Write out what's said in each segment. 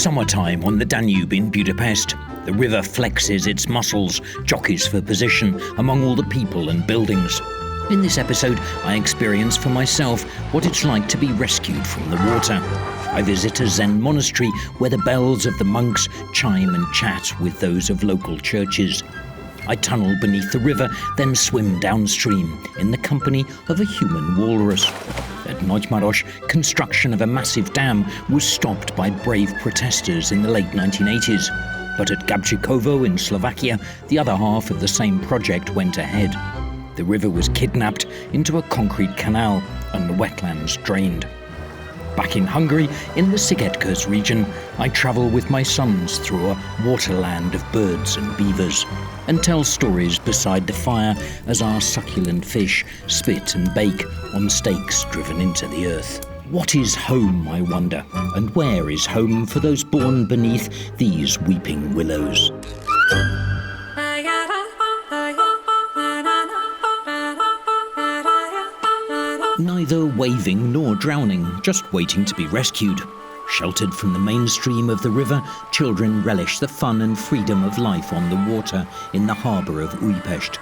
summertime on the Danube in Budapest. The river flexes its muscles, jockeys for position among all the people and buildings. In this episode, I experience for myself what it's like to be rescued from the water. I visit a Zen monastery where the bells of the monks chime and chat with those of local churches. I tunnel beneath the river, then swim downstream in the company of a human walrus. At Nagymaros, construction of a massive dam was stopped by brave protesters in the late 1980s. But at Gabčíkovo in Slovakia, the other half of the same project went ahead. The river was kidnapped into a concrete canal and the wetlands drained. Back in Hungary, in the Szigetkez region, I travel with my sons through a waterland of birds and beavers and tell stories beside the fire as our succulent fish spit and bake on stakes driven into the earth. What is home, I wonder, and where is home for those born beneath these weeping willows? Neither waving nor drowning, just waiting to be rescued. Sheltered from the mainstream of the river, children relish the fun and freedom of life on the water in the harbour of Budapest,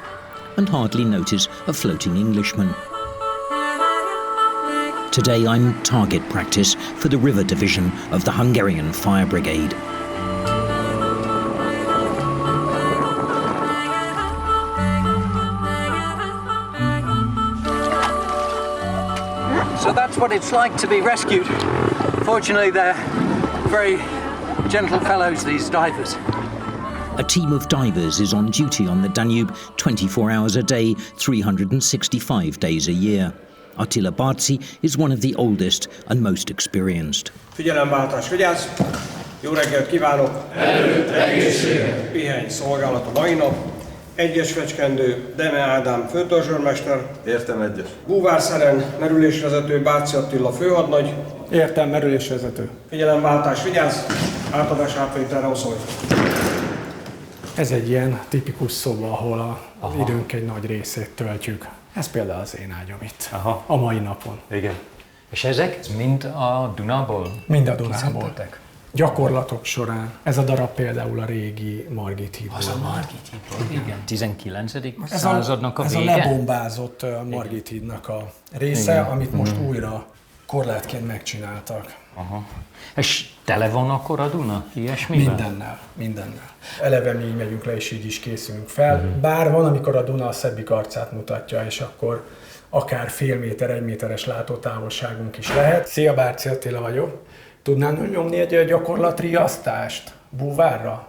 and hardly notice a floating Englishman. Today I'm target practice for the river division of the Hungarian Fire Brigade. So that's what it's like to be rescued. Fortunately, they're very gentle fellows, these divers. A team of divers is on duty on the Danube 24 hours a day, 365 days a year. Attila Barci is one of the oldest and most experienced. Figyelemváltás, vigyázz! Jó reggelt kívánok! Előtt egészséget! Pihenj szolgálat a mai nap. Egyes fecskendő, Deme Ádám főtörzsőrmester. Értem egyes. Búvár Szeren, merülésvezető Bácsi Attila főhadnagy. Értem, merülésvezető. Figyelemváltás, vigyázz! Átadás átvételre oszolj. Ez egy ilyen tipikus szoba, ahol az időnk egy nagy részét töltjük. Ez például az én ágyam itt, a mai napon. Igen. És ezek mind a Dunából? Mind a Dunából. Gyakorlatok során. Ez a darab például a régi Margit hídból. Az a Margit hídból, igen. 19. századnak a vége. Ez a lebombázott Margit hídnak a része, igen, amit most újra korlátként megcsináltak. Aha. És tele van akkor a Duna ilyesmivel? Mindennel. Eleve mi így megyünk le, és így is készülünk fel. Bár van, amikor a Duna a szebbik arcát mutatja, és akkor akár fél méter, 1 méteres látótávolságunk is lehet. Szia, Bárci Attila vagyok. Tudnál nyomni egy gyakorlatriasztást búvárra?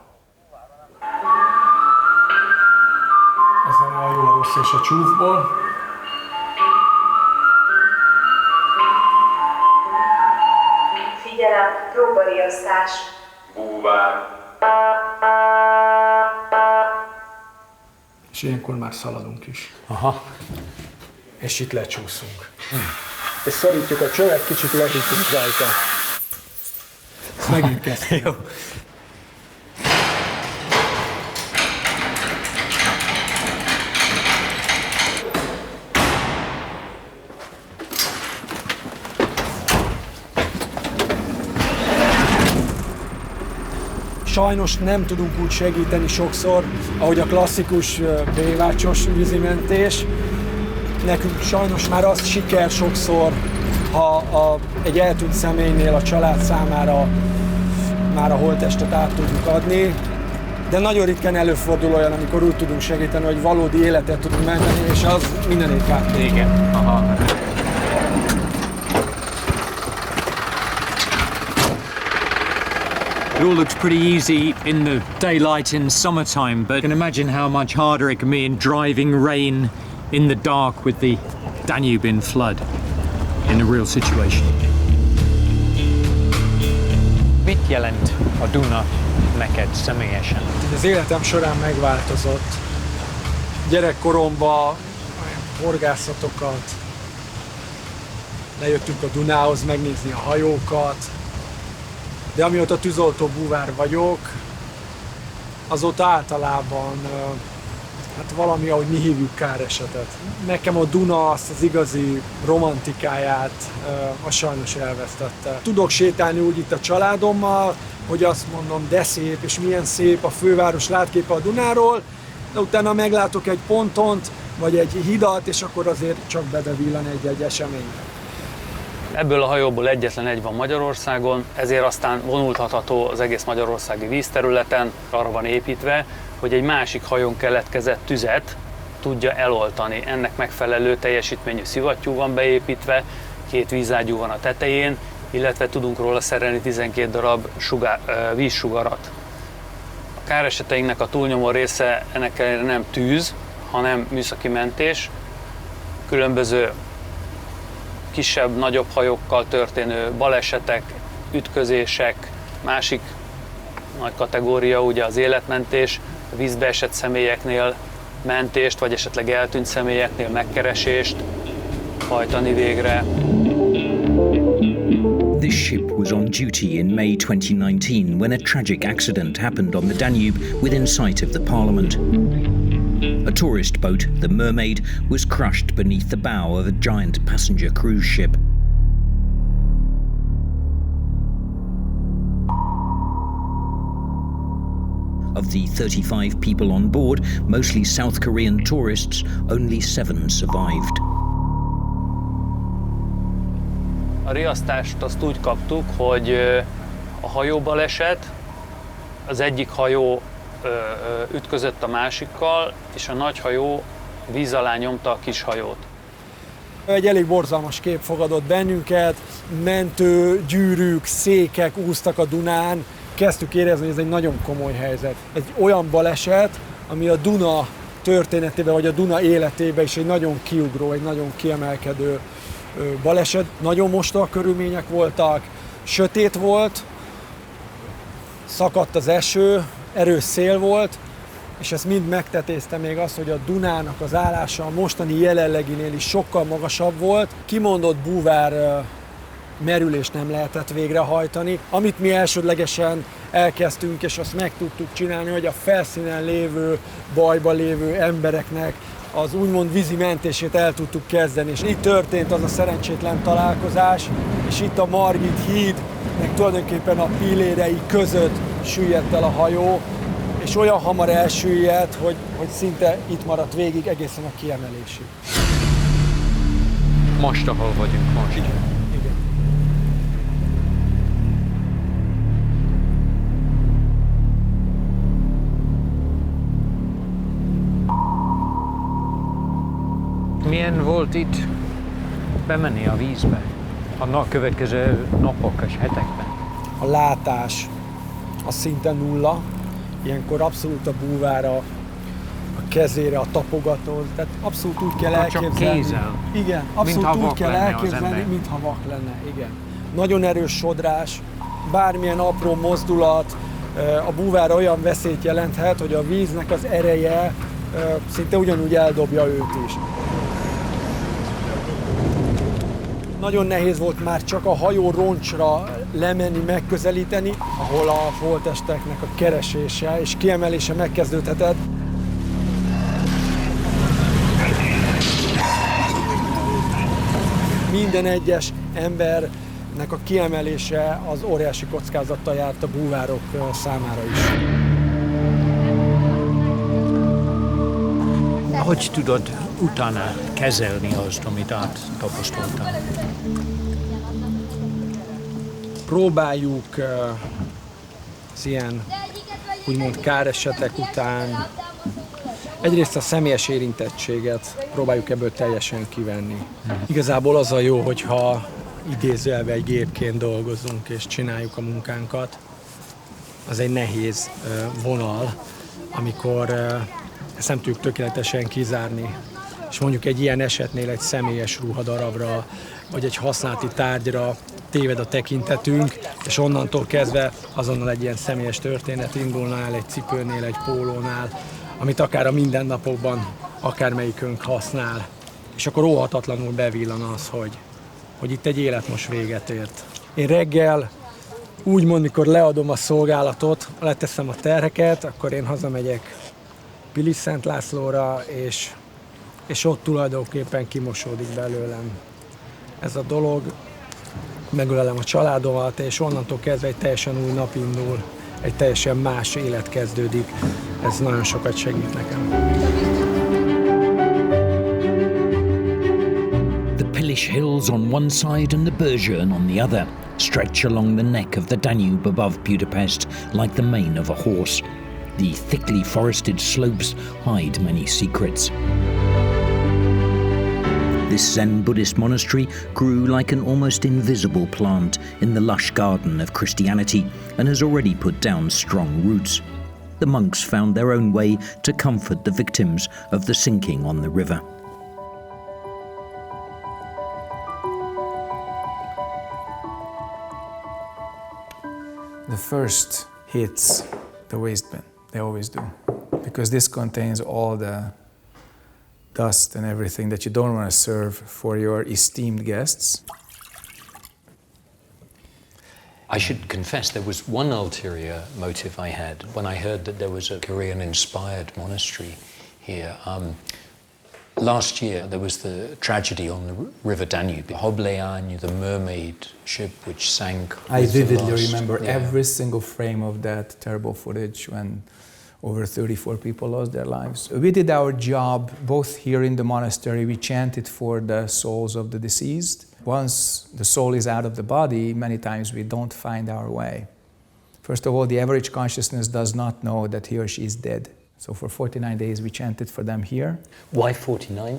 Ezen a jó, a rossz és a csúfból. Figyelem, próbariasztás. Búvár. És ilyenkor már szaladunk is. Aha. És itt lecsúszunk. És szorítjuk a csövet, kicsit lehűtünk rajta. Megint kezdtünk. Jó. Sajnos nem tudunk úgy segíteni sokszor, ahogy a klasszikus bévácsos vízimentés. Nekünk sajnos már az siker sokszor, ha egy eltűnt személynél a család számára már a holttestet át tudjuk adni, de nagyon ritkán előfordul olyan, amikor úgy tudunk segíteni, hogy valódi életet tudunk menteni, és az mindenépp át. Igen. Aha. It all looks pretty easy in the daylight in summertime, but you can imagine how much harder it can be in driving rain in the dark with the Danube in flood in a real situation. Mit jelent a Duna neked személyesen? Az életem során megváltozott. Gyerekkoromban horgászatokat, lejöttünk a Dunához megnézni a hajókat, de amióta tűzoltó búvár vagyok, azóta általában hát valami, ahogy mi hívjuk, káresetet. Nekem a Duna azt az igazi romantikáját a sajnos elvesztette. Tudok sétálni úgy itt a családommal, hogy azt mondom, de szép, és milyen szép a főváros látképe a Dunáról, de utána meglátok egy pontont, vagy egy hidat, és akkor azért csak bedevillan egy eseményre. Ebből a hajóból egyetlen egy van Magyarországon, ezért aztán vonultatható az egész magyarországi vízterületen. Arra van építve, hogy egy másik hajón keletkezett tüzet tudja eloltani. Ennek megfelelő teljesítményű szivattyú van beépítve, 2 vízágyú van a tetején, illetve tudunk róla szerelni 12 darab vízsugarat. A káreseteinknek a túlnyomó része ennek ellenére nem tűz, hanem műszaki mentés. Különböző kisebb, nagyobb hajókkal történő balesetek, ütközések, másik nagy kategória ugye az életmentés, a vízbe esett személyeknél mentést, vagy esetleg eltűnt személyeknél megkeresést hajtani végre. This ship was on duty in May 2019 when a tragic accident happened on the Danube within sight of the Parliament. A tourist boat, the Mermaid, was crushed beneath the bow of a giant passenger cruise ship. Of the 35 people on board, mostly South Korean tourists, only 7 survived. A riasztást azt úgy kaptuk, hogy a hajóbaleset, az egyik hajó ütközött a másikkal, és a nagy hajó víz alá nyomta a kis hajót. Egy elég borzalmas kép fogadott bennünket, mentő, gyűrűk, székek úsztak a Dunán. Kezdtük érezni, hogy ez egy nagyon komoly helyzet. Egy olyan baleset, ami a Duna történetében, vagy a Duna életében is egy nagyon kiugró, egy nagyon kiemelkedő baleset. Nagyon mostoha körülmények voltak, sötét volt, szakadt az eső, erős szél volt, és ezt mind megtetézte még az, hogy a Dunának az állása a mostani jelenleginél is sokkal magasabb volt. Kimondott búvár merülést nem lehetett végrehajtani. Amit mi elsődlegesen elkezdtünk, és azt meg tudtuk csinálni, hogy a felszínen lévő, bajban lévő embereknek az úgymond vízi mentését el tudtuk kezdeni. És itt történt az a szerencsétlen találkozás, és itt a Margit hídnek tulajdonképpen a pillérei között süllyedt el a hajó, és olyan hamar elsüllyedt, hogy szinte itt maradt végig egészen a kiemelésig. Most, ahol vagyunk most. Igen. Milyen volt itt bemenni a vízbe a következő napok és hetekben? A látás az szinte nulla, ilyenkor abszolút a búvára, a kezére, a tapogató, tehát abszolút úgy kell elképzelni. Csak kézzel. Igen, abszolút úgy kell elképzelni, mintha vak lenne, igen. Nagyon erős sodrás, bármilyen apró mozdulat a búvára olyan veszélyt jelenthet, hogy a víznek az ereje szinte ugyanúgy eldobja őt is. Nagyon nehéz volt már csak a hajó roncsra lemenni, megközelíteni, ahol a holttesteknek a keresése és kiemelése megkezdődhetett. Minden egyes embernek a kiemelése az óriási kockázattal járt a búvárok számára is. Hogy tudod utána kezelni azt, amit átapasztaltál? Próbáljuk az ilyen úgymond káresetek után egyrészt a személyes érintettséget próbáljuk ebből teljesen kivenni. Igazából az a jó, hogyha idézőjelben egy gépként dolgozunk és csináljuk a munkánkat. Az egy nehéz vonal, amikor ezt nem tudjuk tökéletesen kizárni. És mondjuk egy ilyen esetnél egy személyes ruhadarabra, vagy egy használati tárgyra téved a tekintetünk, és onnantól kezdve azonnal egy ilyen személyes történet indulna el egy cipőnél, egy pólónál, amit akár a mindennapokban akármelyikünk használ. És akkor óhatatlanul bevillan az, hogy itt egy élet most véget ért. Én reggel úgymond, mikor leadom a szolgálatot, leteszem a terheket, akkor én hazamegyek Pilis Szent Lászlóra, és ott tulajdonképpen kimosódik belőlem ez a dolog. Megölelem a családomat, és onnantól kezdve egy teljesen új nap indul, egy teljesen más élet kezdődik. Ez nagyon sokat segít nekem. The Pilish Hills on one side and the Bergern on the other stretch along the neck of the Danube above Budapest like the mane of a horse. The thickly forested slopes hide many secrets. This Zen Buddhist monastery grew like an almost invisible plant in the lush garden of Christianity and has already put down strong roots. The monks found their own way to comfort the victims of the sinking on the river. The first hits the waste bin, they always do, because this contains all the dust and everything that you don't want to serve for your esteemed guests. I should confess there was one ulterior motive I had when I heard that there was a Korean-inspired monastery here. Last year there was the tragedy on the river Danube, Hableány, the Mermaid ship which sank. I vividly remember every single frame of that terrible footage when over 34 people lost their lives. We did our job both here in the monastery. We chanted for the souls of the deceased. Once the soul is out of the body, many times we don't find our way. First of all, the average consciousness does not know that he or she is dead. So for 49 days we chanted for them here. Why 49?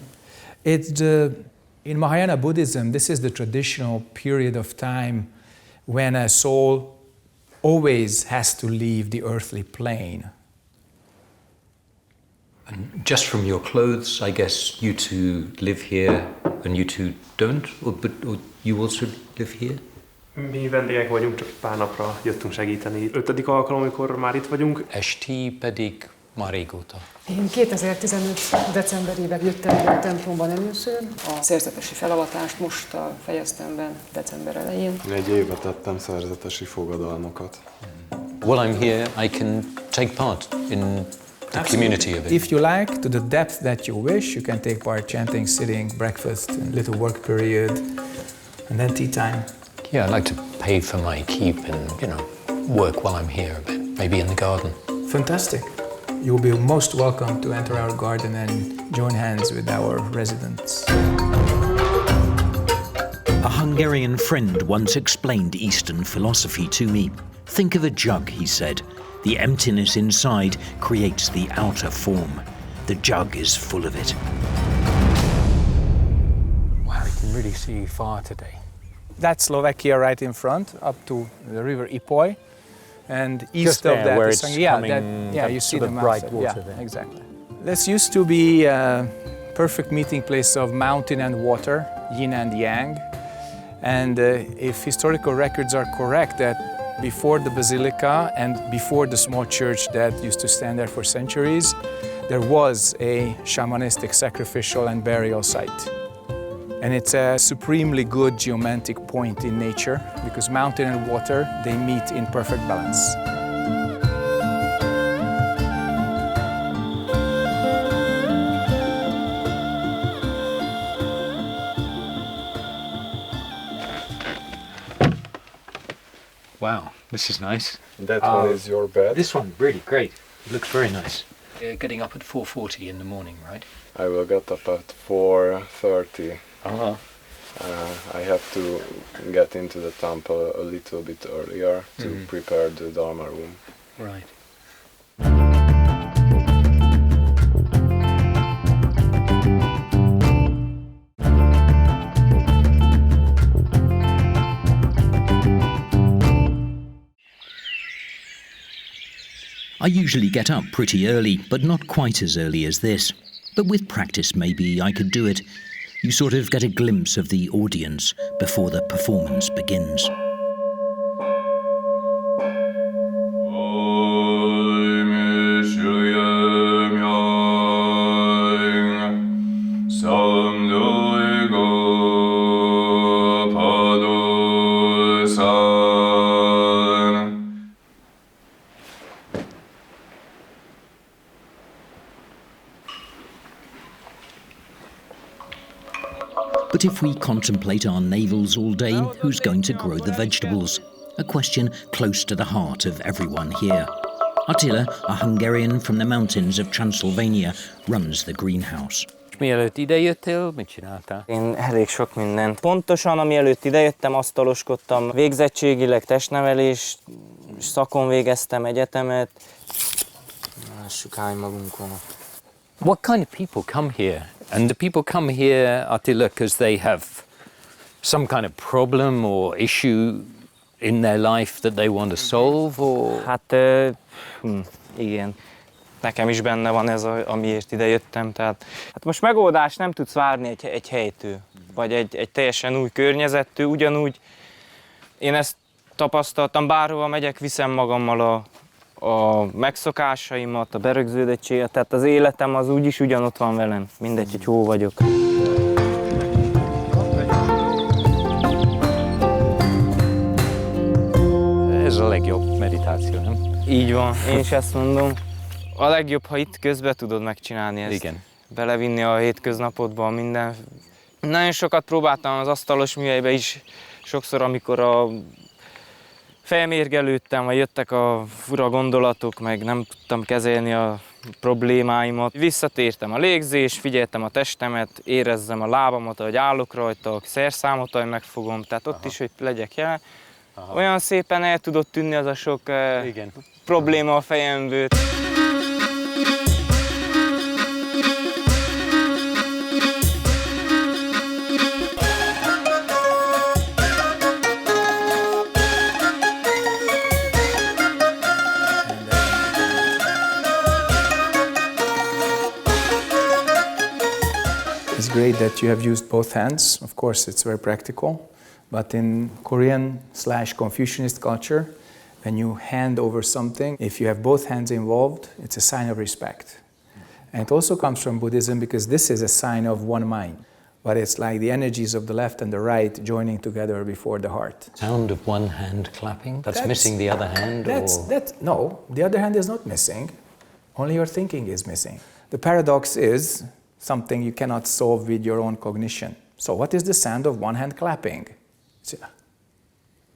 In Mahayana Buddhism, this is the traditional period of time when a soul always has to leave the earthly plane. And just from your clothes, I guess you two live here and you two don't? Or you also live here? Mi vendégek vagyunk, csak pár napra jöttünk segíteni. 5. alkalom, amikor már itt vagyunk. Esti pedig már régóta. Én 2015. decemberében jöttem ide a templomban először. A szerzetesi felavatást most fejeztem be december elején. Egy évet tettem szerzetesi fogadalmakat. While I'm here, I can take part in the community of it. If you like, to the depth that you wish, you can take part chanting, sitting, breakfast, little work period, and then tea time. Yeah, I'd like to pay for my keep and, work while I'm here a bit, maybe in the garden. Fantastic. You will be most welcome to enter our garden and join hands with our residents. A Hungarian friend once explained Eastern philosophy to me. Think of a jug, he said. The emptiness inside creates the outer form. The jug is full of it. Wow, you can really see far today. That's Slovakia right in front, up to the river Ipoly. And east just of there, that where is it's you see the bright mountain. water Yeah, there. exactly. This used to be a perfect meeting place of mountain and water, yin and yang. And if historical records are correct, that before the basilica and before the small church that used to stand there for centuries, there was a shamanistic sacrificial and burial site. And it's a supremely good geomantic point in nature because mountain and water, they meet in perfect balance. Wow, this is nice. That one is your bed. This one, really great. It looks very nice. You're getting up at 4:40 in the morning, right? I will get up at 4:30. Uh-huh. I have to get into the temple a little bit earlier to prepare the Dharma room. Right. I usually get up pretty early, but not quite as early as this. But with practice, maybe I could do it. You sort of get a glimpse of the audience before the performance begins. But if we contemplate our navels all day, who's going to grow the vegetables? A question close to the heart of everyone here. Attila, a Hungarian from the mountains of Transylvania, runs the greenhouse. Mielőtt idejöttél, mit csináltál? Én elég sok mindent. Pontosan, amielőtt idejöttem, asztaloskodtam. Végzettségileg testnevelés, szakon végeztem egyetemet. Lássuk, hány magunkon. What kind of people come here? And the people come here, Attila, because they have some kind of problem or issue in their life that they want to solve, or? Hát, igen. Nekem is benne van ez, amiért ide jöttem. Tehát, hát most megoldást nem tudsz várni egy helytől, vagy egy teljesen új környezettől. Ugyanúgy én ezt tapasztaltam, bárhova megyek, viszem magammal a megszokásaimat, a berögzödettséget, tehát az életem az úgyis ugyanott van velem, mindegy, hogy hol vagyok. Ez a legjobb meditáció, nem? Így van, én is ezt mondom. A legjobb, ha itt közben tudod megcsinálni ezt. Igen. Belevinni a hétköznapodba minden. Nagyon sokat próbáltam az asztalos műhelybe is, sokszor, amikor felmérgelődtem, vagy jöttek a fura gondolatok, meg nem tudtam kezelni a problémáimat. Visszatértem a légzés, figyeltem a testemet, érezzem a lábamat, ahogy állok rajta, a szerszámot, ahogy megfogom, tehát ott is, hogy legyek jelen. Olyan szépen el tudott tűnni az a sok probléma a fejemből. It's great that you have used both hands. Of course, it's very practical. But in Korean/Confucianist culture, when you hand over something, if you have both hands involved, it's a sign of respect. And it also comes from Buddhism because this is a sign of one mind. But it's like the energies of the left and the right joining together before the heart. Sound of one hand clapping? That's missing the other hand? No, the other hand is not missing. Only your thinking is missing. The paradox is something you cannot solve with your own cognition. So what is the sound of one hand clapping?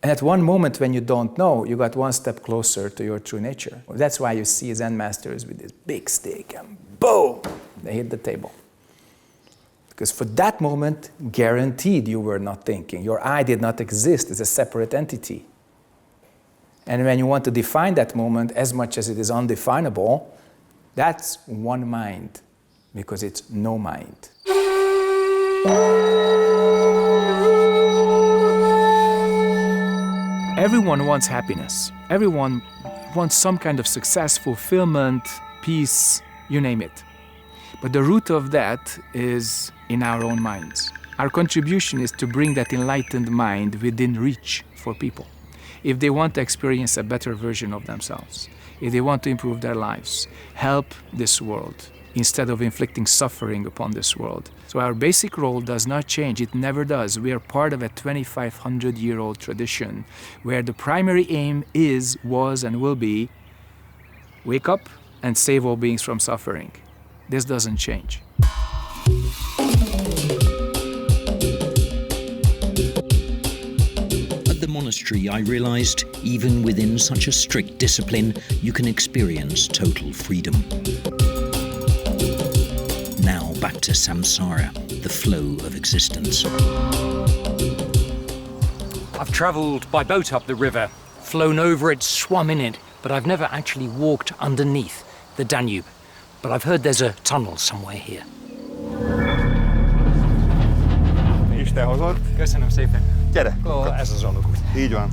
And at one moment when you don't know, you got one step closer to your true nature. That's why you see Zen masters with this big stick and boom, they hit the table. Because for that moment, guaranteed you were not thinking. Your I did not exist as a separate entity. And when you want to define that moment as much as it is undefinable, that's one mind, because it's no mind. Everyone wants happiness. Everyone wants some kind of success, fulfillment, peace, you name it. But the root of that is in our own minds. Our contribution is to bring that enlightened mind within reach for people. If they want to experience a better version of themselves, if they want to improve their lives, help this world, instead of inflicting suffering upon this world. So our basic role does not change, it never does. We are part of a 2,500-year-old tradition where the primary aim is, was, and will be wake up and save all beings from suffering. This doesn't change. At the monastery, I realized, even within such a strict discipline, you can experience total freedom. Now back to samsara, the flow of existence. I've travelled by boat up the river, flown over it, swum in it, but I've never actually walked underneath the Danube. But I've heard there's a tunnel somewhere here. Isten hozott. Köszönöm szépen. Gyere! Ez az alagút. Így van.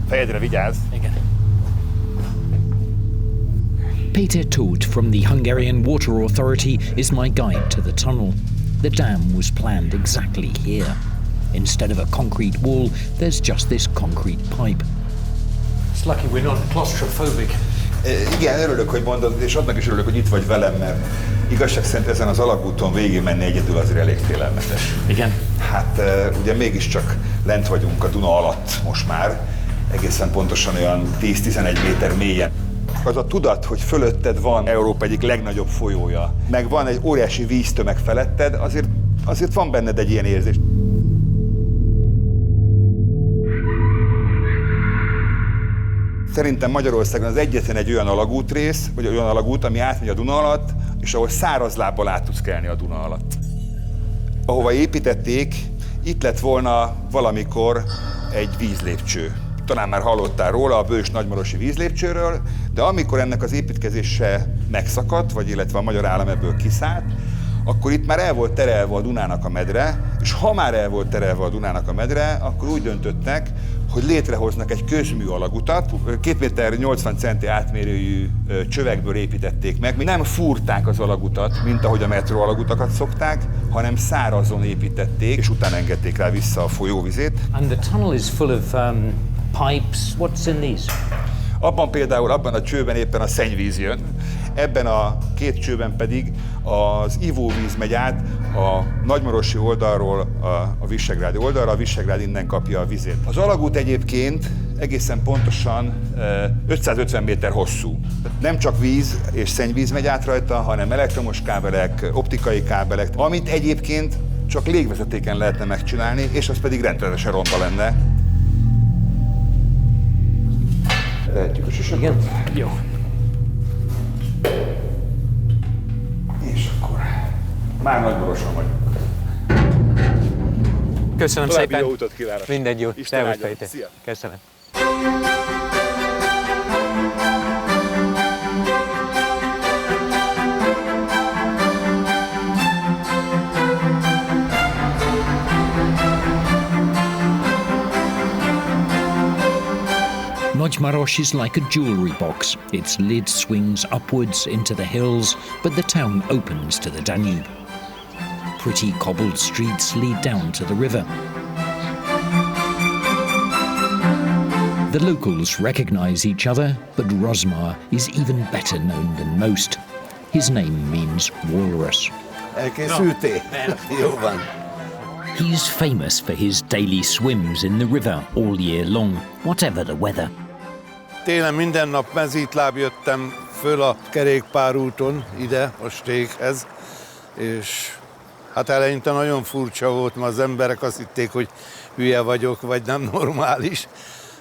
Fejedre vigyázz. Igen. Peter Tóth from the Hungarian Water Authority is my guide to the tunnel. The dam was planned exactly here. Instead of a concrete wall, there's just this concrete pipe. It's lucky we're not claustrophobic. Igen, örülök, hogy mondod, és annak is örülök, hogy itt vagy velem, mert igazság szerint ezen az alagúton végig menni egyedül azért elég félelmetes. Igen. Hát ugye mégiscsak lent vagyunk a Duna alatt most már, egészen pontosan olyan 10-11 méter mélyen. Az a tudat, hogy fölötted van Európa egyik legnagyobb folyója, meg van egy óriási víztömeg feletted, azért azért van benned egy ilyen érzés. Szerintem Magyarországon az egyetlen egy olyan alagútrész, vagy olyan alagút, ami átmegy a Duna alatt, és ahol száraz lábbal át tudsz kelni a Duna alatt. Ahova építették, itt lett volna valamikor egy vízlépcső. Talán már hallottál róla, a bős nagymarosi vízlépcsőről, de amikor ennek az építkezése megszakadt, vagy illetve a magyar állam ebből kiszállt, akkor itt már el volt terelve a Dunának a medre, és ha már el volt terelve a Dunának a medre, akkor úgy döntöttek, hogy létrehoznak egy közmű alagutat, 2 méter 80 centi átmérőjű csövekből építették meg. Nem fúrták az alagutat, mint ahogy a metró alagutakat szokták, hanem szárazon építették, és utána engedték rá vissza a folyóvizét. And the tunnel is full of pipes. What's in these? Abban például, abban a csőben éppen a szennyvíz jön, ebben a 2 csőben pedig az ivóvíz megy át a nagymarosi oldalról a visegrádi oldalra, a Visegrád innen kapja a vizét. Az alagút egyébként egészen pontosan 550 méter hosszú. Nem csak víz és szennyvíz megy át rajta, hanem elektromos kábelek, optikai kábelek, amit egyébként csak légvezetéken lehetne megcsinálni, és az pedig rendszeresen ronda lenne. Lehetjük a sisakot? Igen? Jó. És akkor már Nagymaroson vagyunk. Köszönöm további szépen. Jó utat kívánok. Mindegy jót. Isten áldja. Szia. Köszönöm. Nagymaros is like a jewelry box. Its lid swings upwards into the hills, but the town opens to the Danube. Pretty cobbled streets lead down to the river. The locals recognize each other, but Rosmar is even better known than most. His name means walrus. Elkészültél? Jó van. He's famous for his daily swims in the river all year long, whatever the weather. Télen minden nap mezítláb jöttem föl a kerékpárúton ide a stéghez, és hát eleinte nagyon furcsa volt, mert az emberek azt hitték, hogy hülye vagyok, vagy nem normális.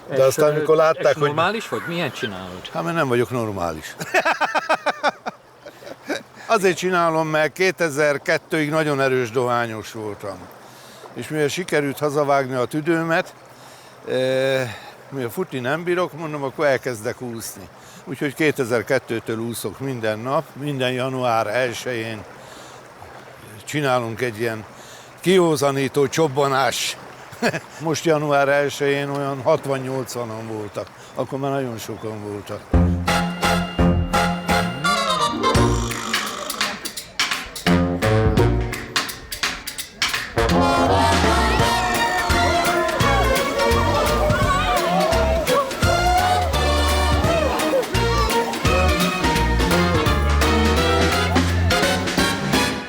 De aztán, amikor látták, hogy... normális vagy? Milyen csinálod? Hát, mert nem vagyok normális. Azért csinálom, mert 2002-ig nagyon erős dohányos voltam. És mivel sikerült hazavágni a tüdőmet, mivel futni nem bírok, mondom, akkor elkezdek úszni. Úgyhogy 2002-től úszok minden nap, minden január 1-én csinálunk egy ilyen kiózanító csobbanás. Most január 1-én olyan 60-80-an voltak, akkor már nagyon sokan voltak.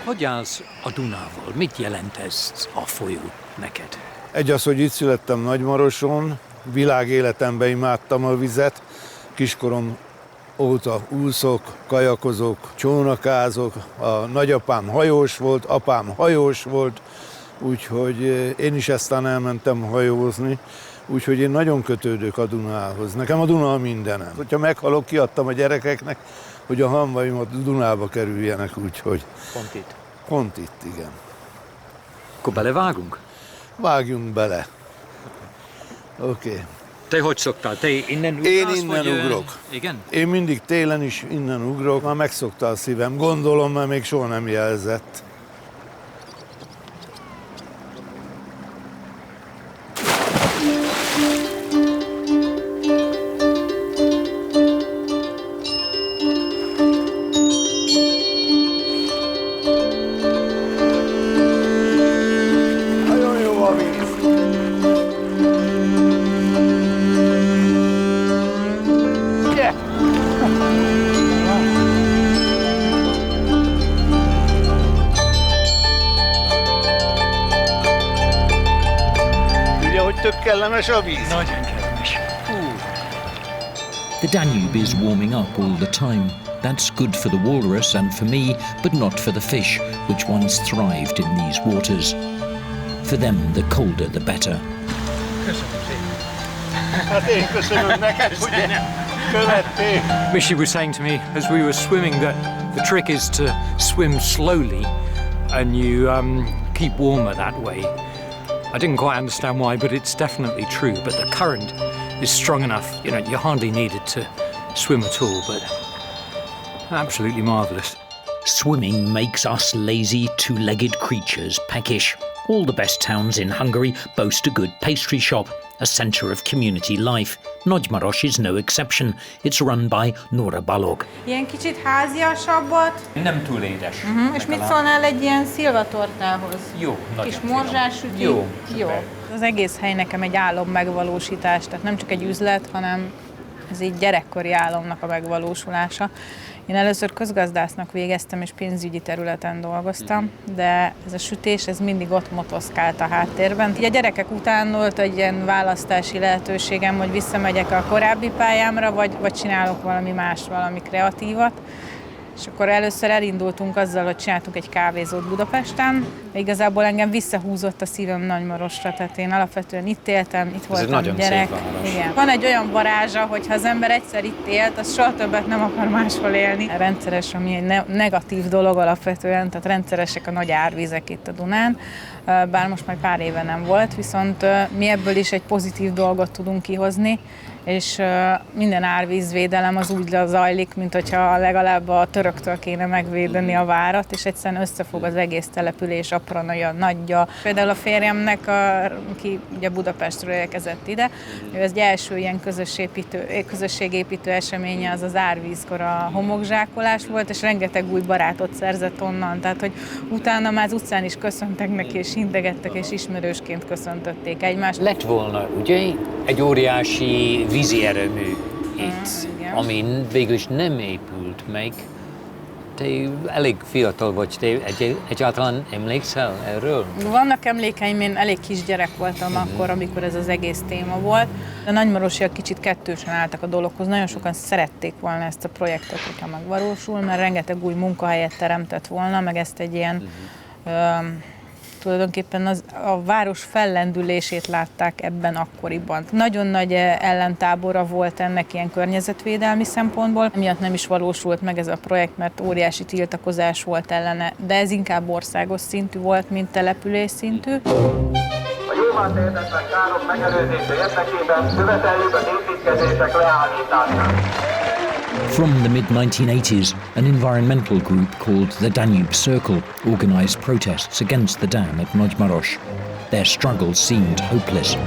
Hogy állsz a Dunával? Mit jelent ez a folyó neked? Egy az, hogy itt születtem Nagymaroson, világéletemben imádtam a vizet, kiskorom óta úszok, kajakozok, csónakázok, a nagyapám hajós volt, apám hajós volt, úgyhogy én is eztán elmentem hajózni, úgyhogy én nagyon kötődök a Dunához. Nekem a Duna a mindenem. Hogyha meghalok, kiadtam a gyerekeknek, hogy a hamvaimat Dunába kerüljenek, úgyhogy... Pont itt? Pont itt, igen. Akkor belevágunk? Vágjunk bele. Oké. Te hogy szoktál? Te innen ugrasz? Én innen ugrok. Igen? Én mindig télen is innen ugrok. Már megszokta a szívem. Gondolom, mert még soha nem jelzett. Kellemes a víz. Nagyon kellemes. The Danube is warming up all the time. That's good for the walrus and for me, but not for the fish, which once thrived in these waters. For them, the colder the better. Mishi was saying to me as we were swimming that the trick is to swim slowly and you keep warmer that way. I didn't quite understand why, but it's definitely true. But the current is strong enough, you know, you hardly needed to swim at all, but absolutely marvellous. Swimming makes us lazy, two-legged creatures peckish. All the best towns in Hungary boast a good pastry shop, a centre of community life. Nagymaros is no exception. It's run by Nora Balog. Ilyen kicsit háziasabbat. Nem túl édes. És mit szólnál egy ilyen szilvatortához? Jó, nagyon kis morzsás süti? Jó. Az egész hely nekem egy álom megvalósítás, tehát nem csak egy üzlet, hanem ez így gyerekkori álomnak a megvalósulása. Én először közgazdásznak végeztem, és pénzügyi területen dolgoztam, de ez a sütés, ez mindig ott motoszkált a háttérben. Így a gyerekek után volt egy ilyen választási lehetőségem, hogy visszamegyek a korábbi pályámra, vagy csinálok valami mást, valami kreatívat. És akkor először elindultunk azzal, hogy csináltunk egy kávézót Budapesten. Igazából engem visszahúzott a szívem Nagymarosra, tehát én alapvetően itt éltem, itt voltam gyerek. Igen. Van egy olyan varázsa, hogy ha az ember egyszer itt élt, az soha többet nem akar máshol élni. Rendszeres, ami egy negatív dolog alapvetően, tehát rendszeresek a nagy árvizek itt a Dunán, bár most már pár éve nem volt, viszont mi ebből is egy pozitív dolgot tudunk kihozni, és minden árvízvédelem az úgy zajlik, mint hogyha legalább a töröktől kéne megvédeni a várat, és egyszerűen összefog az egész település apranaja, nagyja. Például a férjemnek, aki ugye Budapestről érkezett ide, ő az első ilyen közösségépítő eseménye az az árvízkor a homokzsákolás volt, és rengeteg új barátot szerzett onnan, tehát hogy utána már az utcán is köszöntek neki, és integettek, és ismerősként köszöntötték egymást. Lett volna, ugye, egy óriási vízi erőmű itt, amin végül is nem épült meg. Te elég fiatal vagy, te egyáltalán emlékszel erről? Vannak emlékeim, én elég kisgyerek voltam akkor, amikor ez az egész téma volt. A nagymarosiak kicsit kettősen álltak a dologhoz. Nagyon sokan szerették volna ezt a projektet, hogyha megvalósul, mert rengeteg új munkahelyet teremtett volna, meg ezt egy ilyen tulajdonképpen a város fellendülését látták ebben akkoriban. Nagyon nagy ellentábora volt ennek ilyen környezetvédelmi szempontból, emiatt nem is valósult meg ez a projekt, mert óriási tiltakozás volt ellene, de ez inkább országos szintű volt, mint település szintű. A jóvá tehetetlen károk megelőzése érdekében követeljük az építkezések leállítását. From the mid-1980s, an environmental group called the Danube Circle organised protests against the dam at Nagymaros. Their struggle seemed hopeless.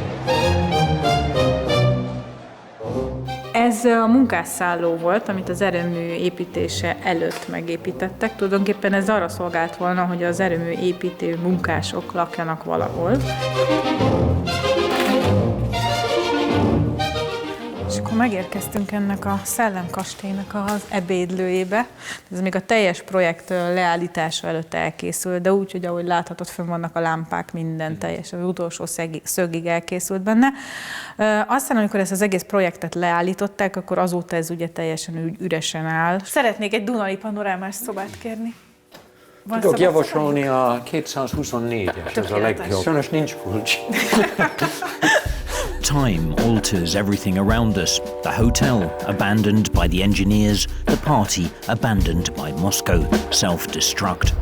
Ez a munkásszálló volt, amit az erőmű építése előtt megépítettek. Tulajdonképpen ez arra szolgált volna, hogy az erőmű építő munkások lakjanak valahol. És akkor megérkeztünk ennek a szellemkastélynak az ebédlőjébe. Ez még a teljes projekt leállítása előtt elkészült, de úgy, hogy ahogy láthatod, fönn vannak a lámpák, minden teljes, az utolsó szögig elkészült benne. Aztán, amikor ezt az egész projektet leállították, akkor azóta ez ugye teljesen üresen áll. Szeretnék egy dunai panorámás szobát kérni. Tudok javasolni a 224-es, ez a legjobb. Sajnos nincs kulcs. Time alters everything around us. The hotel, abandoned by the engineers. The party, abandoned by Moscow. Self-destruct.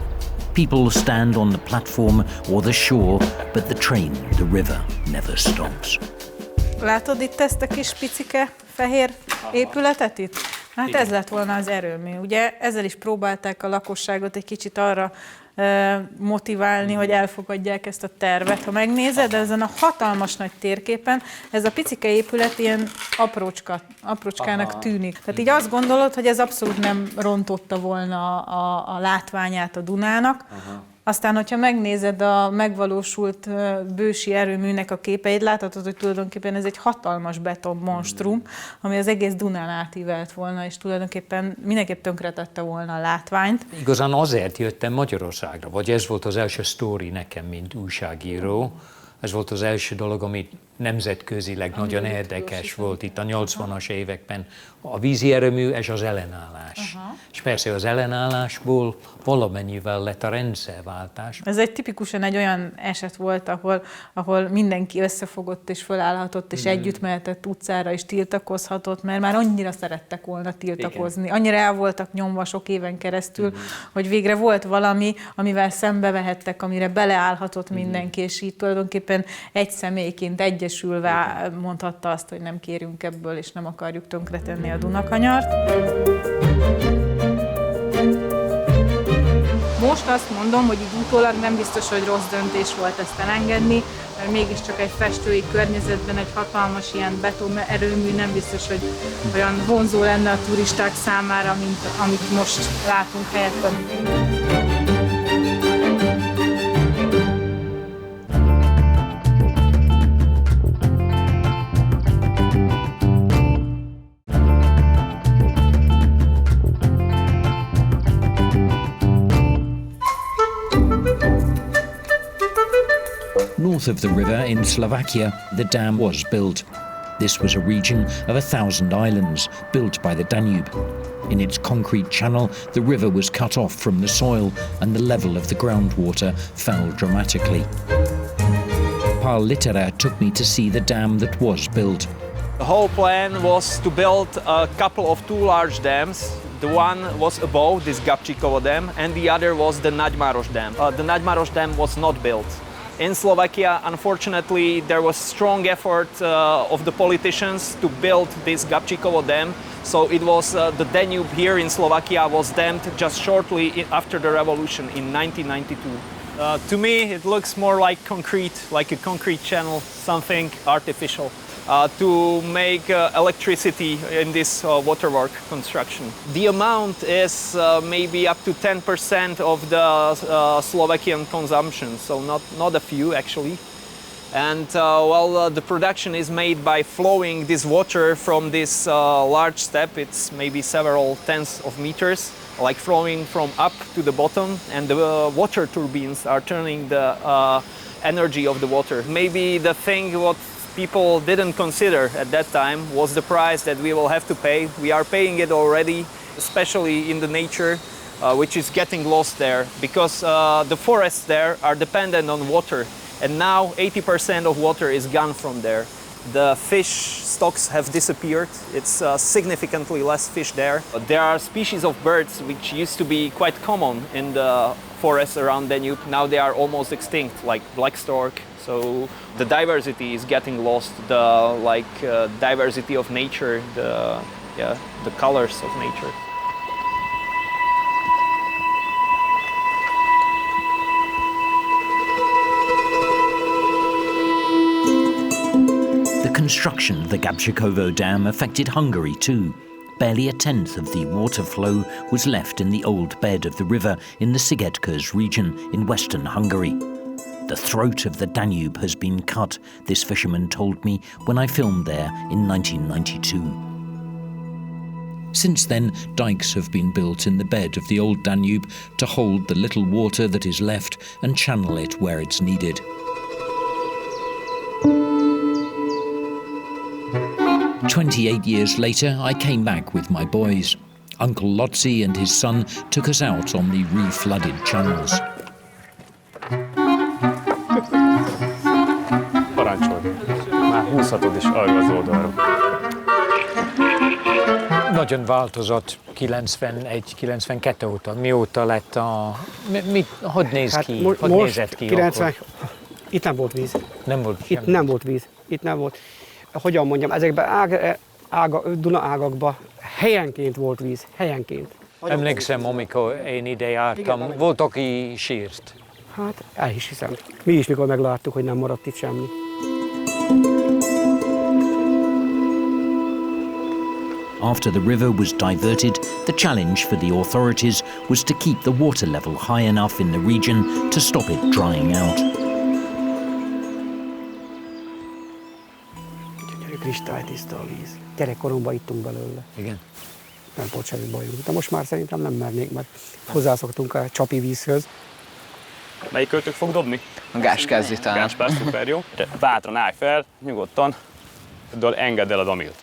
People stand on the platform or the shore, but the train, the river, never stops. Látod itt ezt a kis picike fehér épületet itt? Hát ez lett volna az erőmű. Ugye ezzel is próbálták a lakosságot egy kicsit arra motiválni, hogy elfogadják ezt a tervet. Ha megnézed, ezen a hatalmas nagy térképen ez a picike épület ilyen aprócskának tűnik. Tehát így azt gondolod, hogy ez abszolút nem rontotta volna a látványát a Dunának. Aztán, hogyha megnézed a megvalósult bősi erőműnek a képeit, láthatod, hogy tulajdonképpen ez egy hatalmas betonmonstrum, ami az egész Dunán átívelt volna, és tulajdonképpen mindenképp tönkretette volna a látványt. Igazán azért jöttem Magyarországra, vagy ez volt az első sztori nekem, mint újságíró. Ez volt az első dolog, amit nemzetközileg nagyon érdekes volt itt a 80-as években a vízi erőmű és az ellenállás. És persze az ellenállásból valamennyivel lett a rendszerváltás. Ez egy tipikusan egy olyan eset volt, ahol mindenki összefogott és fölállhatott, és együtt mehetett utcára, és tiltakozhatott, mert már annyira szerettek volna tiltakozni. Igen. Annyira el voltak nyomva sok éven keresztül, hogy végre volt valami, amivel szembevehettek, amire beleállhatott mindenki, és így tulajdonképpen egy személyként egyesülve mondhatta azt, hogy nem kérünk ebből, és nem akarjuk tönkretenni a Dunakanyart. Most azt mondom, hogy így utólag nem biztos, hogy rossz döntés volt ezt elengedni, mert mégiscsak egy festői környezetben egy hatalmas ilyen betonerőmű nem biztos, hogy olyan vonzó lenne a turisták számára, mint amit most látunk helyette. North of the river in Slovakia, the dam was built. This was a region of 1,000 islands built by the Danube. In its concrete channel, the river was cut off from the soil and the level of the groundwater fell dramatically. Pál Litera took me to see the dam that was built. The whole plan was to build a couple of two large dams. The one was above this Gabčíkovo dam and the other was the Nagymaros dam. The Nagymaros dam was not built. In Slovakia, unfortunately, there was strong effort of the politicians to build this Gabčíkovo dam. So it was the Danube here in Slovakia was dammed just shortly after the revolution in 1992. To me, it looks more like concrete, like a concrete channel, something artificial. To make electricity in this waterwork construction. The amount is maybe up to 10% of the Slovakian consumption, so not a few actually. And the production is made by flowing this water from this large step. It's maybe several tens of meters, like flowing from up to the bottom, and the water turbines are turning the energy of the water. Maybe the thing what people didn't consider at that time was the price that we will have to pay. We are paying it already, especially in the nature, which is getting lost there, because the forests there are dependent on water, and now 80% of water is gone from there. The fish stocks have disappeared. It's significantly less fish there. There are species of birds which used to be quite common in the forests around Danube. Now they are almost extinct, like black stork. So the diversity is getting lost. The diversity of nature, the colors of nature. The construction of the Gabčíkovo Dam affected Hungary too. Barely a tenth of the water flow was left in the old bed of the river in the Szigetkős region in western Hungary. The throat of the Danube has been cut, this fisherman told me when I filmed there in 1992. Since then, dikes have been built in the bed of the old Danube to hold the little water that is left and channel it where it's needed. "28 years later, I came back with my boys. Uncle Lotzi and his son took us out on the re-flooded channels. Parancsolj! Már húzhatod is arra az oldalra. Nagyon változott 91-92 óta. Mióta lett a... Hogy néz ki? Hogy nézett ki 90, akkor? Itt nem volt víz. Nem volt Itt semmi. nem volt víz. Itt nem volt. Hogyan mondjam, ezekben Duna ágakban helyenként volt víz. Helyenként. Emlékszem, amikor én ide jártam, volt, aki sírt. Hát, el is hiszem. Mi is, mikor megláttuk, hogy nem maradt itt semmi. After the river was diverted, the challenge for the authorities was to keep the water level high enough in the region to stop it drying out. Gyönyörű kristálytiszta a víz. Gyerekkoromban ittunk belőle. Igen. Nem volt semmi bajunk. De most már szerintem nem mernék, mert hozzászoktunk a csapi vízhöz. Melyik költők fog dobni? A Gás kezdi talán. Gáspár, szuper jó. Bátran állj fel, nyugodtan, engedd el a Damilt.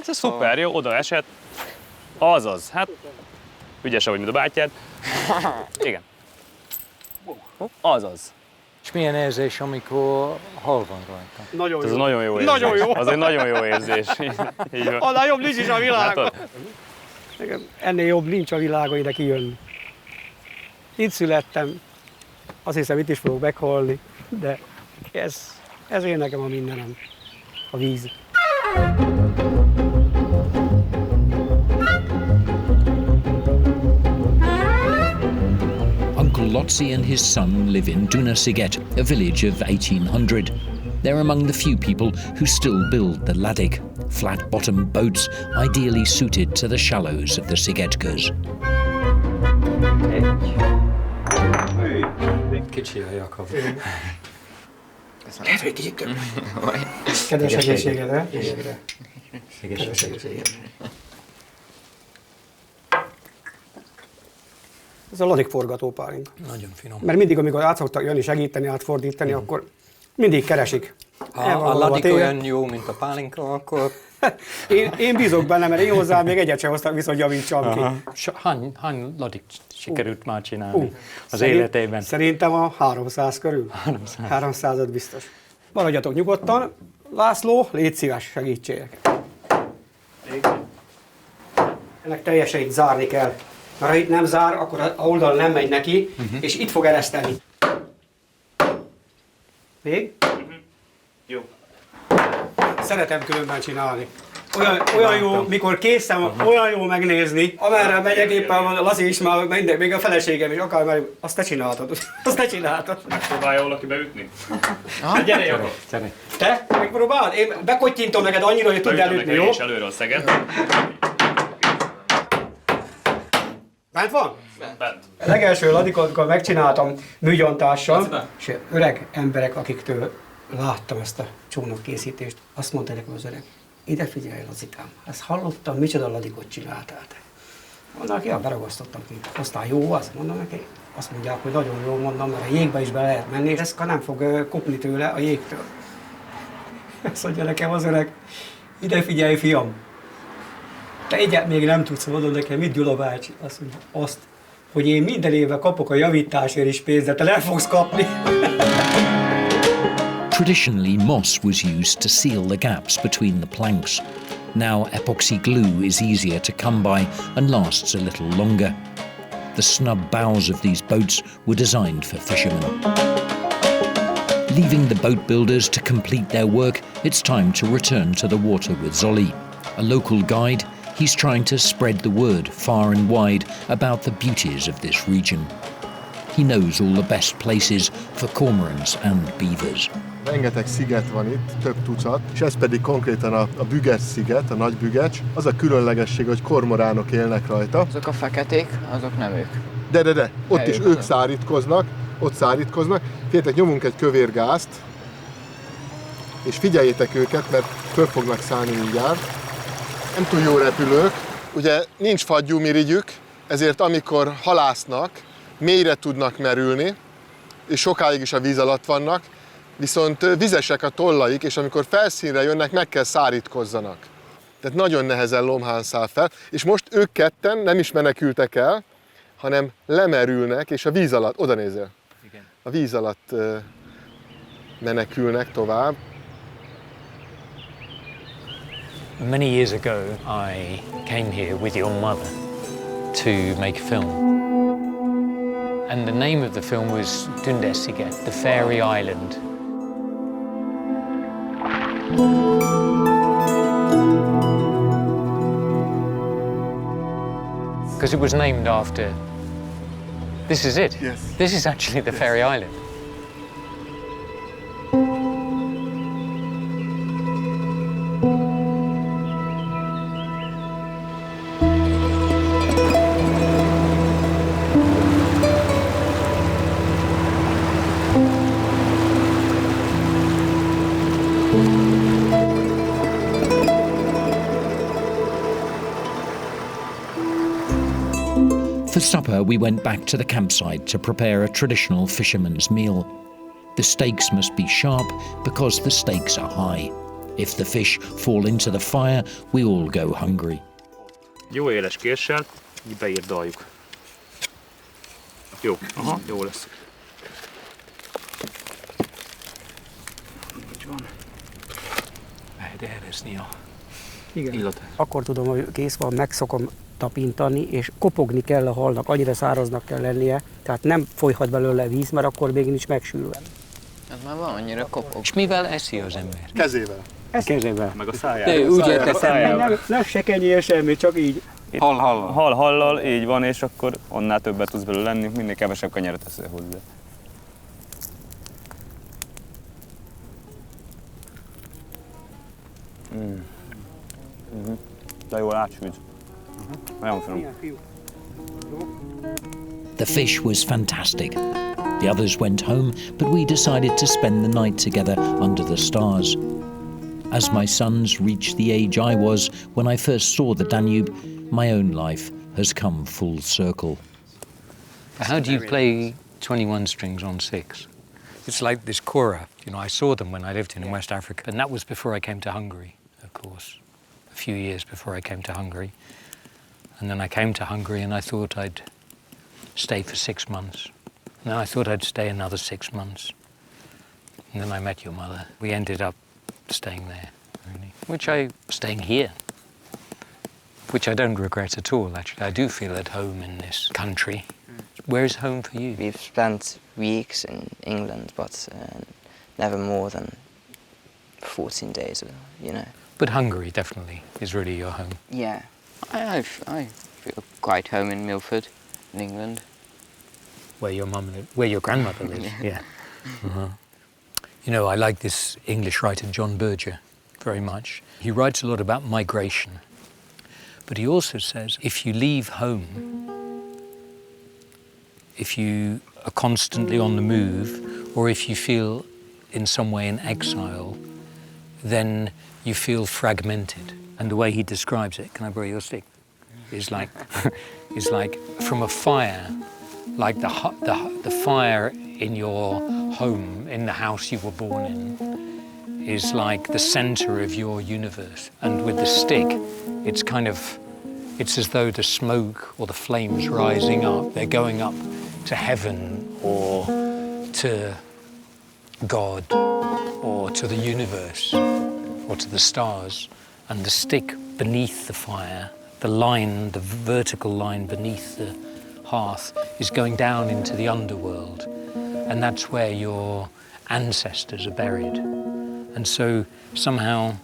Szuper jó, oda esett. Azaz, hát ügyesebb vagy, mint a bátyád. Igen. Azaz. És milyen érzés, amikor hal van rajta? Nagyon jó. Ez nagyon jó érzés. Nagyon jó. Az egy nagyon jó érzés. Annál jobb nincs is a világon. Ennél jobb nincs a világon ide kijönni. Itt születtem, azt hiszem itt is fogok meghalni, de ez én nekem a mindenem, a víz. Uncle Lotzi and his son live in Dunasiget, a village of 1800. They're among the few people who still build the ladik, flat-bottomed boats ideally suited to the shallows of the Szigetköz. Kicsi a Jakab. Lehet, hogy kicsit több. Kedves egészségedre. Kedves egészségedre. Ez a ladik forgató pálinka. Nagyon finom. Mert mindig, amikor át szoktak jönni, segíteni, átfordítani, akkor mindig keresik. Ha a ladik olyan jó, mint a pálinka, akkor... én bízok benne, mert én hozzá még egyet sem hoztam, viszont javítsam ki. Hány ladik sikerült már csinálni az életében? Szerintem a 300 körül. 300-at biztos. Maradjatok nyugodtan. László, légy szíves, segítségek. Ennek teljesen itt zárni kell. Mert ha itt nem zár, akkor a oldal nem megy neki, és itt fog ereszteni. Még? Jó. Szeretem különben csinálni. Olyan jó, mikor készen van, olyan jó megnézni. Amerre megyek éppen van, Laci is már minden, még a feleségem is akar, mert azt te csináltad. Azt te csináltad. Megpróbálja valaki beütni? Gyere, Jakab. Te? Megpróbáld? Én bekottyintom neked annyira, hogy tudd elütni, jó? És előre a szeget. Bent van? Bent. A legelső ladikot, amikor megcsináltam műgyontással, és öreg emberek, akiktől láttam ezt a csónakkészítést, azt mondta nekem az öreg, ide figyelj, Lazikám, ezt hallottam, micsoda ladikot csináltál te. Mondom neki, beragasztottam ki. Aztán jó az, mondom neki. Azt mondják, hogy nagyon jó, mondom, mert a jégbe is be lehet menni, és ez nem fog kopni tőle a jégtől. Azt mondja nekem az öreg, ide figyelj, fiam, te egyet még nem tudsz, mondom nekem, mit Gyula bácsi? Azt mondja, azt, hogy én minden évben kapok a javításért is pénzt, de te nem fogsz kapni. Traditionally, moss was used to seal the gaps between the planks. Now epoxy glue is easier to come by and lasts a little longer. The snub bows of these boats were designed for fishermen. Leaving the boat builders to complete their work, it's time to return to the water with Zoli. A local guide, he's trying to spread the word far and wide about the beauties of this region. He knows all the best places for cormorants and beavers. Rengeteg sziget van itt, több tucat, és ez pedig konkrétan a Bügecs-sziget, a nagy Bügecs. Az a különlegesség, hogy kormoránok élnek rajta. Azok a feketék, azok nem ők. De, ott is ők szárítkoznak, ott szárítkoznak. Figyeljetek, nyomunk egy kövér gázt, és figyeljétek őket, mert föl fognak szállni mindjárt. Nem túl jó repülők, ugye nincs fagyúmirigyük, ezért amikor halásznak, mélyre tudnak merülni, és sokáig is a víz alatt vannak, viszont vizesek a tollaik, és amikor felszínre jönnek, meg kell szárítkozzanak. Tehát nagyon nehezen lomhán száll fel, és most ők ketten nem is menekültek el, hanem lemerülnek, és a víz alatt, oda nézzél, a víz alatt menekülnek tovább. Many years ago, I came here with your mother to make a film. And the name of the film was Dunasiget, the Fairy Island. Because it was named after... This is it? Yes. This is actually the Fairy Island. For supper, we went back to the campsite to prepare a traditional fisherman's meal. The steaks must be sharp because the stakes are high. If the fish fall into the fire, we all go hungry. Jó éles késsel, így beírdaljuk. Jó, aha, jó lesz. Így van. Lehet érezni a Igen. illatát. Akkor tudom, hogy kész van, meg szokom tapintani, és kopogni kell a halnak, annyira száraznak kell lennie, tehát nem folyhat belőle víz, mert akkor még nincs megsülve. Ez már van annyira kopog. És mivel eszi az ember? Kezével. Kezével. Meg a szájával. De úgy értettem, Nem se kenyér semmi, csak így. Hal-hallal, így van, és akkor annál többet tudsz belőle lenni, minél kevesebb kenyeret teszel hozzá. De jól átsűz. Nagyon finom. The fish was fantastic. The others went home, but we decided to spend the night together under the stars. As my sons reached the age I was when I first saw the Danube, my own life has come full circle. How do you play 21 strings on 6? It's like this kora. You know, I saw them when I lived in West Africa, and that was before I came to Hungary, of course. A few years before I came to Hungary. And then I came to Hungary and I thought I'd stay for 6 months. And then I thought I'd stay another 6 months. And then I met your mother. We ended up staying there, really. Staying here, which I don't regret at all, actually. I do feel at home in this country. Where is home for you? We've spent weeks in England, but never more than 14 days, you know. But Hungary definitely is really your home. Yeah, I feel quite home in Milford, in England. Where your grandmother lives. Yeah. Uh-huh. You know, I like this English writer, John Berger, very much. He writes a lot about migration, but he also says if you leave home, if you are constantly on the move, or if you feel in some way in exile, then you feel fragmented. And the way he describes it, can I borrow your stick? Is like from a fire, like the fire in your home, in the house you were born in, is like the center of your universe. And with the stick, it's as though the smoke or the flames rising up, they're going up to heaven or to God or to the universe or to the stars. And the stick beneath the fire, the vertical line beneath the hearth is going down into the underworld. And that's where your ancestors are buried. And so somehow,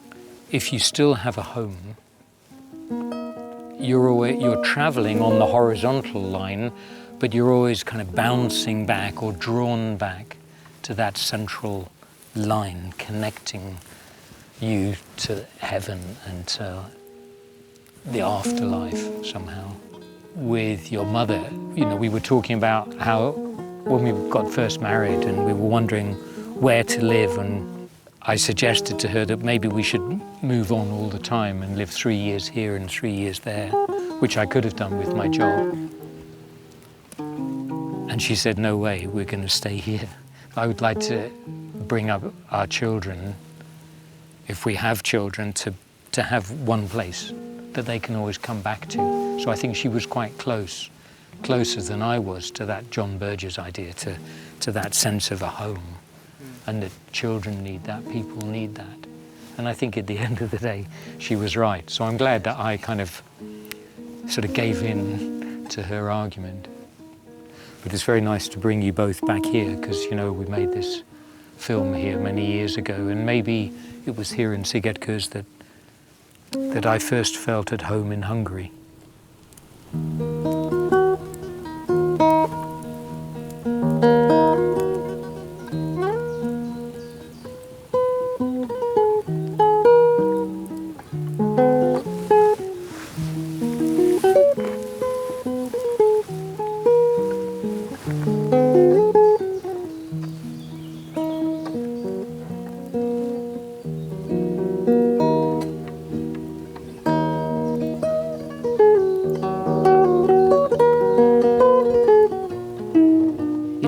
if you still have a home, you're traveling on the horizontal line, but you're always kind of bouncing back or drawn back to that central line connecting you to heaven and to the afterlife somehow. With your mother, you know, we were talking about how when we got first married and we were wondering where to live, and I suggested to her that maybe we should move on all the time and live 3 years here and 3 years there, which I could have done with my job. And she said, no way, we're going to stay here. I would like to bring up our children, if we have children, to have one place that they can always come back to. So I think she was quite closer than I was to that John Berger's idea, to that sense of a home. And that children need that, people need that. And I think at the end of the day, she was right. So I'm glad that I kind of sort of gave in to her argument. But it's very nice to bring you both back here because, you know, we made this film here many years ago, and maybe it was here in Szigetkőz that I first felt at home in Hungary.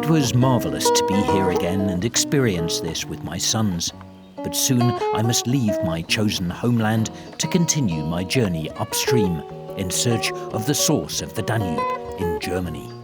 It was marvellous to be here again and experience this with my sons. But soon I must leave my chosen homeland to continue my journey upstream in search of the source of the Danube in Germany.